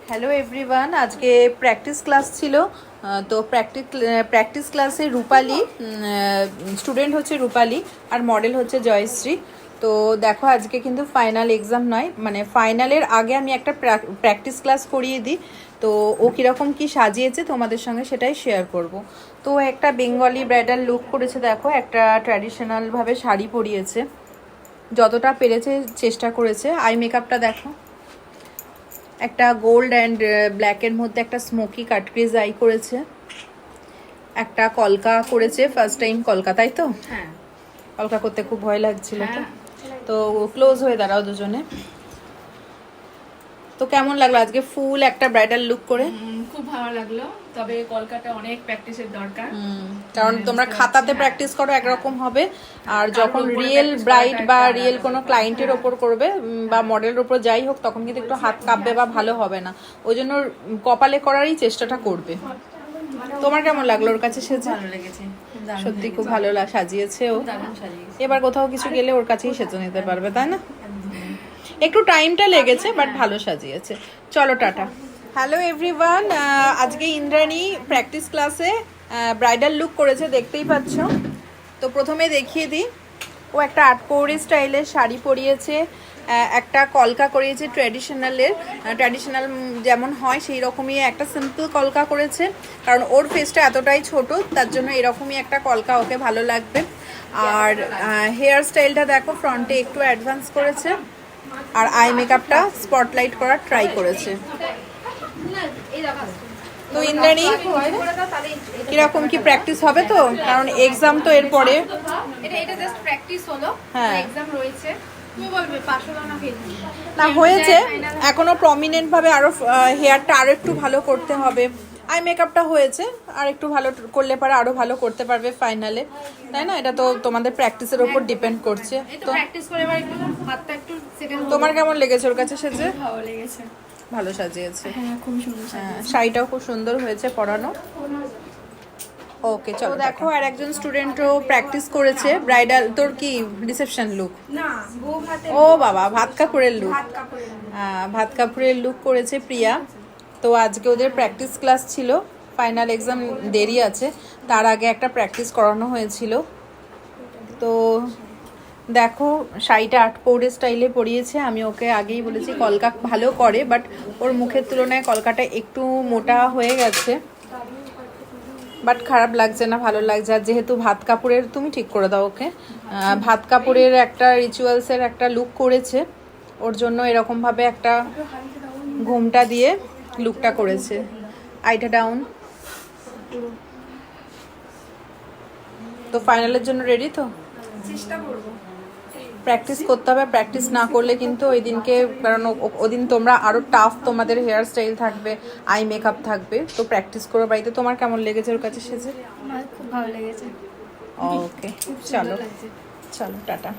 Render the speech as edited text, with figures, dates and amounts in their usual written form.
Hello everyone, আজকে practice class ছিল। তো প্র্যাকটিস ক্লাসে রূপালী, স্টুডেন্ট হচ্ছে রূপালী আর মডেল হচ্ছে জয়শ্রী। তো দেখো আজকে কিন্তু ফাইনাল এক্সাম নয়, মানে ফাইনালের আগে আমি একটা প্র্যাকটিস ক্লাস করিয়ে দিই। তো ও কীরকম কি সাজিয়েছে তোমাদের সঙ্গে সেটাই শেয়ার করব। তো একটা বেঙ্গলি ব্রাইডাল লুক করেছে, দেখো একটা ট্র্যাডিশনালভাবে শাড়ি পরিয়েছে, যতটা পেরেছে চেষ্টা করেছে। আই মেকআপটা দেখো, একটা গোল্ড অ্যান্ড ব্ল্যাকের মধ্যে একটা স্মোকি কাটক্রিজ আই করেছে, একটা কলকা করেছে, ফার্স্ট টাইম কলকাতায়। তো হ্যাঁ, কলকা করতে খুব ভয় লাগছিল। তো ক্লোজ হয়ে দাঁড়াও দুজনে। তো কেমন লাগলো আজকে ফুল একটা ব্রাইডাল লুক করে? খুব ভালো লাগলো, তবে কলকাতা অনেক প্র্যাকটিসের দরকার। কারণ তোমরা খাতাতে প্র্যাকটিস করো একরকম হবে, আর যখন রিয়েল ব্রাইড বা রিয়েল কোনো ক্লায়েন্টের ওপর করবে বা মডেলের ওপর যাই হোক, তখন কিন্তু একটু হাত কাঁপবে বা ভালো হবে না। ওই জন্য কপালে করারই চেষ্টাটা করবে। তোমার কেমন লাগলো ওর কাছে সেজে? ভালো লেগেছে, সত্যি খুব ভালো সাজিয়েছে ও। দারুণ সাজিয়েছে। এবার কোথাও কিছু গেলে ওর কাছেই সেজে নিতে পারবে, তাই না? একটু টাইমটা লেগেছে, বাট ভালো সাজিয়েছে। চলো টাটা। হ্যালো এভরিওয়ান, আজকে ইন্দ্রাণী প্র্যাকটিস ক্লাসে ব্রাইডাল লুক করেছে, দেখতেই পাচ্ছ। তো প্রথমে দেখিয়ে দিই, ও একটা আটপৌরি স্টাইলের শাড়ি পরিয়েছে, একটা কলকা করিয়েছে ট্র্যাডিশনাল যেমন হয় সেই রকমই একটা সিম্পল কলকা করেছে, কারণ ওর ফেসটা এতটাই ছোট, তার জন্য এরকমই একটা কলকা ওকে ভালো লাগবে। আর হেয়ার স্টাইলটা দেখো, ফ্রন্টে একটু অ্যাডভান্স করেছে, আর আই মেকআপটা স্পটলাইট করার ট্রাই করেছে। তো ইন্দ্রাণী, কিরকম কি প্র্যাকটিস হবে তো? কারণ এক্সাম তো এরপরে। এটা জাস্ট প্র্যাকটিস হলো, হ্যাঁ, এক্সাম রয়েছে। তুমি বলবে পাস হলো না ফেল না হয়েছে, এখনো প্রমিনেন্ট ভাবে আরো হেয়ারটা আরো একটু ভালো করতে হবে। আই মেকআপটা হয়েছে, আর একটু ভালো করলে পরে আরো ভালো করতে পারবে ফাইনালে, তাই না? এটা তো তোমাদের প্র্যাকটিসের উপর ডিপেন্ড করছে। তো প্র্যাকটিস করে এবার একটু হাতটা একটু সেকেন্ড। তোমার কেমন লেগেছে ওর কাছে সেজে? ভালো লেগেছে, ভালো সাজিয়েছে। হ্যাঁ খুব সুন্দর। শাড়িটাও খুব সুন্দর হয়েছে পরানো। ওকে চলো দেখো, আর একজন স্টুডেন্টও প্র্যাকটিস করেছে ব্রাইডাল। তোর কি রিসেপশন লুক? না, বউ ভাতে। ও বাবা, ভাত কাপড়ের লুক। ভাত কাপড়ের লুক করেছে প্রিয়া। তো আজকে ওদের প্র্যাকটিস ক্লাস ছিল, ফাইনাল এক্সাম দেরি আছে, তার আগে একটা প্র্যাকটিস করানো হয়েছিল। তো দেখো শাড়িটা আটপৌরে স্টাইলে পরিয়েছে। আমি ওকে আগেই বলেছি কলকা ভালো করে, বাট ওর মুখের তুলনায় কলকাটা একটু মোটা হয়ে গেছে, বাট খারাপ লাগছে না, ভালো লাগছে। আর যেহেতু ভাত কাপড়ের, তুমি ঠিক করে দাও ওকে, ভাত কাপড়ের একটা রিচুয়ালসের একটা লুক করেছে, ওর জন্য এরকমভাবে একটা ঘুমটা দিয়ে লুকটা করেছে। আইটা ডাউন। তো ফাইনালের জন্য রেডি তো? চেষ্টা করবো। প্র্যাকটিস করতে হবে, প্র্যাকটিস না করলে কিন্তু ওই দিনকে, কারণ ওদিন তোমরা আরো টাফ, তোমাদের হেয়ার স্টাইল থাকবে, আই মেকআপ থাকবে। তো প্র্যাকটিস করো বাড়িতে। তোমার কেমন লেগেছে ওর কাছে সেজে? আমার খুব ভালো লেগেছে। ওকে চলো, চলো টাটা।